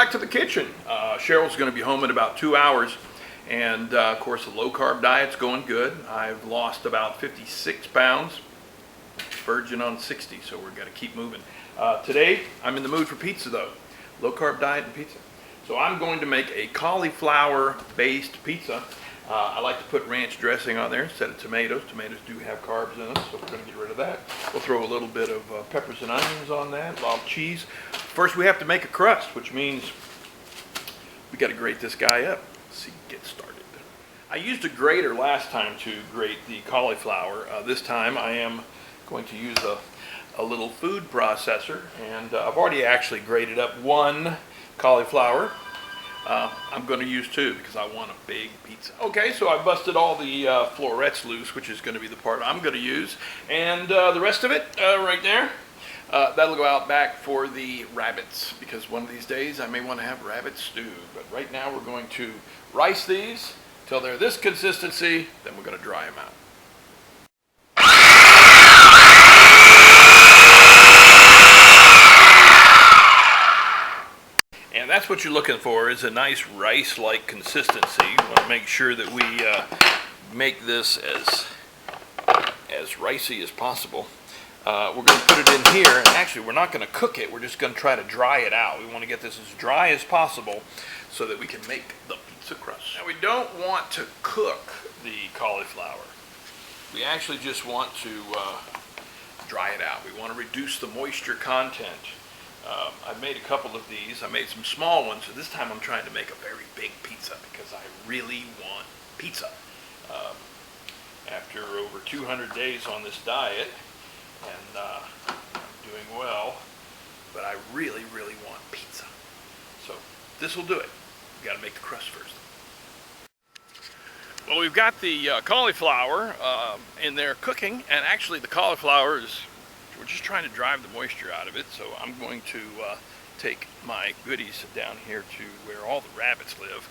back to the kitchen. Cheryl's going to be home in about 2 hours, and of course the low-carb diet's going good. I've lost about 56 pounds, verging on 60, so we're going to keep moving. Today, I'm in the mood for pizza though. Low-carb diet and pizza. So I'm going to make a cauliflower-based pizza. I like to put ranch dressing on there instead of tomatoes. Tomatoes do have carbs in them, so we're going to get rid of that. We'll throw a little bit of peppers and onions on that, a lot of cheese. First, we have to make a crust, which means we got to grate this guy up. Let's see, get started. I used a grater last time to grate the cauliflower. This time I am going to use a little food processor, and I've already actually grated up one cauliflower. I'm going to use two because I want a big pizza. Okay, so I busted all the florets loose, which is going to be the part I'm going to use, and the rest of it right there, that'll go out back for the rabbits, because one of these days I may want to have rabbit stew. But right now we're going to rice these till they're this consistency, then we're going to dry them out. And that's what you're looking for, is a nice rice-like consistency. You want to make sure that we make this as ricey as possible. We're going to put it in here, and actually we're not going to cook it, we're just going to try to dry it out. We want to get this as dry as possible so that we can make the pizza crust. Now, we don't want to cook the cauliflower. We actually just want to dry it out. We want to reduce the moisture content. I've made a couple of these. I made some small ones, so this time I'm trying to make a very big pizza because I really want pizza. After over 200 days on this diet, and I'm doing well, but I really, really want pizza. So this will do it. We've got to make the crust first. Well, we've got the cauliflower in there cooking, and actually the cauliflower is, we're just trying to drive the moisture out of it. So I'm going to take my goodies down here to where all the rabbits live,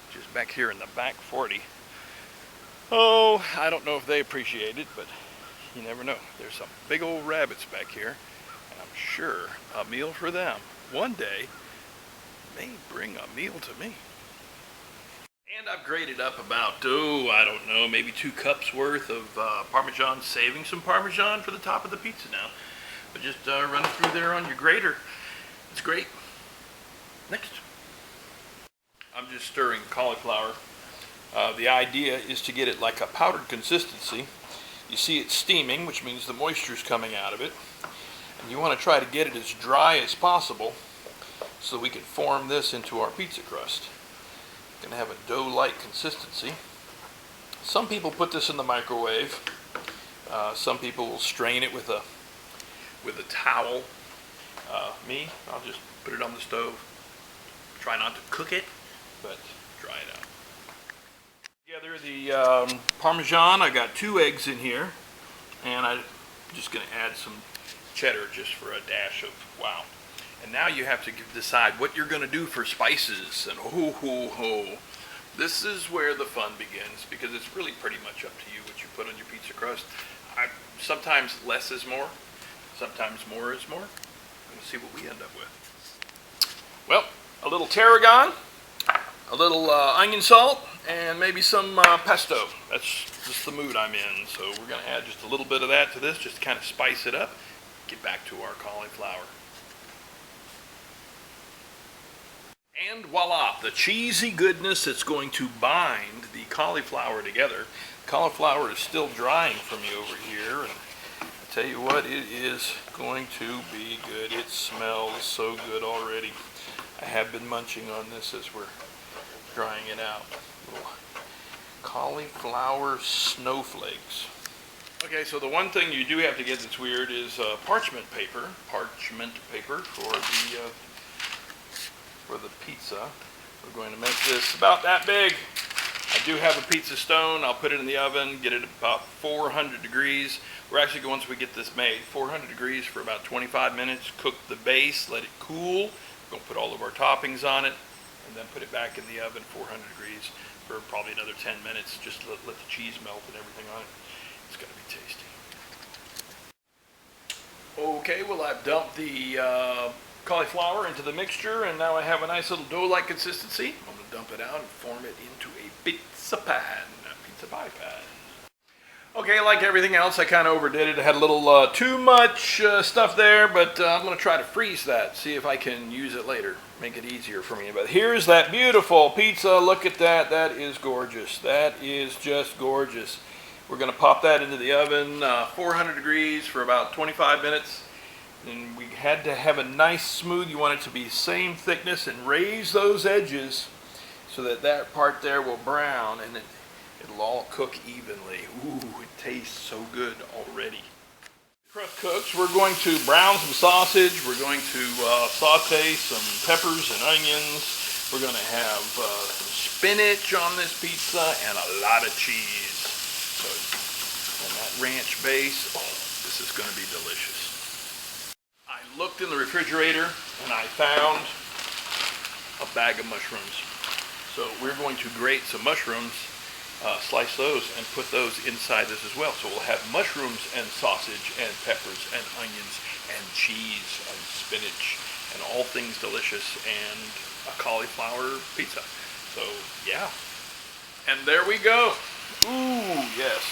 which is back here in the back 40. Oh, I don't know if they appreciate it, but you never know. There's some big old rabbits back here, and I'm sure a meal for them one day may bring a meal to me. And I've grated up about, I don't know, maybe 2 cups worth of Parmesan, saving some Parmesan for the top of the pizza now. But just run it through there on your grater. It's great. Next. I'm just stirring cauliflower. The idea is to get it like a powdered consistency. You see it steaming, which means the moisture is coming out of it. And you want to try to get it as dry as possible so we can form this into our pizza crust. Going to have a dough-like consistency. Some people put this in the microwave. Some people will strain it with a towel. Me, I'll just put it on the stove. Try not to cook it, but dry it out. Together the Parmesan, I got 2 eggs in here, and I'm just going to add some cheddar just for a dash of wow. And now you have to decide what you're going to do for spices, and this is where the fun begins, because it's really pretty much up to you what you put on your pizza crust. Sometimes less is more, sometimes more is more. We'll see what we end up with. Well, a little tarragon, a little onion salt, and maybe some pesto. That's just the mood I'm in. So we're going to add just a little bit of that to this, just to kind of spice it up. Get back to our cauliflower. And voila, the cheesy goodness that's going to bind the cauliflower together. Cauliflower is still drying for me over here, and I tell you what, it is going to be good. It smells so good already. I have been munching on this as we're drying it out. Little cauliflower snowflakes. Okay, so the one thing you do have to get that's weird is parchment paper for the pizza. We're going to make this about that big. I do have a pizza stone. I'll put it in the oven, get it about 400 degrees. We're actually going, once we get this made, 400 degrees for about 25 minutes. Cook the base, let it cool. We're going to put all of our toppings on it, and then put it back in the oven 400 degrees for probably another 10 minutes. Just let the cheese melt and everything on it. It's going to be tasty. Okay, well, I've dumped the cauliflower into the mixture, and now I have a nice little dough-like consistency. I'm going to dump it out and form it into a pizza pan, a pizza pie pan. Okay, like everything else, I kind of overdid it. I had a little too much stuff there, but I'm going to try to freeze that, see if I can use it later, make it easier for me. But here's that beautiful pizza. Look at that. That is gorgeous. That is just gorgeous. We're going to pop that into the oven, 400 degrees for about 25 minutes. And we had to have a nice smooth, you want it to be same thickness, and raise those edges so that that part there will brown and it'll all cook evenly. Ooh, it tastes so good already. Crust cooks, we're going to brown some sausage, we're going to saute some peppers and onions, we're going to have some spinach on this pizza and a lot of cheese. So, and that ranch base, oh, this is going to be delicious. I looked in the refrigerator and I found a bag of mushrooms. So we're going to grate some mushrooms, slice those, and put those inside this as well. So we'll have mushrooms and sausage and peppers and onions and cheese and spinach and all things delicious and a cauliflower pizza. So yeah. And there we go. Ooh, yes.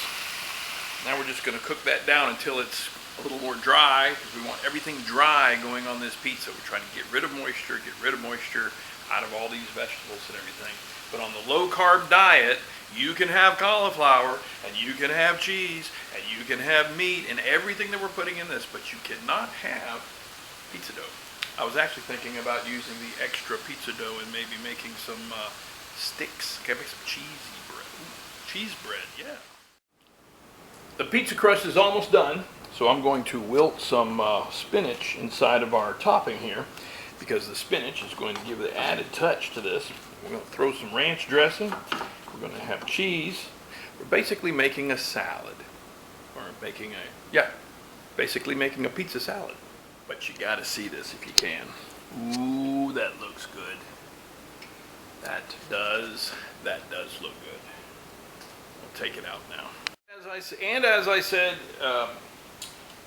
Now we're just going to cook that down until it's a little more dry, because we want everything dry going on this pizza. We're trying to get rid of moisture out of all these vegetables and everything. But on the low-carb diet, you can have cauliflower, and you can have cheese, and you can have meat, and everything that we're putting in this, but you cannot have pizza dough. I was actually thinking about using the extra pizza dough and maybe making some sticks. Can I make some cheesy bread? Ooh, cheese bread, yeah. The pizza crust is almost done. So I'm going to wilt some spinach inside of our topping here, because the spinach is going to give the added touch to this. We're going to throw some ranch dressing. We're going to have cheese. We're basically making a salad. Or basically making a pizza salad. But you got to see this if you can. Ooh, that looks good. That does look good. We'll take it out now. As I said,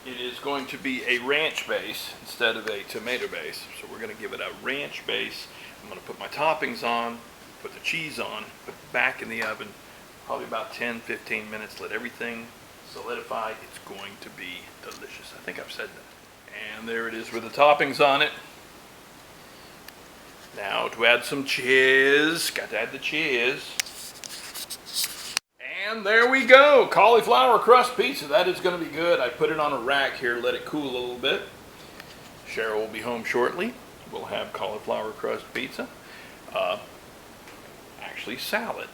it is going to be a ranch base instead of a tomato base. So we're going to give it a ranch base. I'm going to put my toppings on, put the cheese on, put it back in the oven, probably about 10-15 minutes, let everything solidify. It's going to be delicious. I think I've said that. And there it is with the toppings on it. Now to add some cheese, got to add the cheese. And there we go, cauliflower crust pizza. That is going to be good. I put it on a rack here, let it cool a little bit. Cheryl will be home shortly. We'll have cauliflower crust pizza. Actually salad.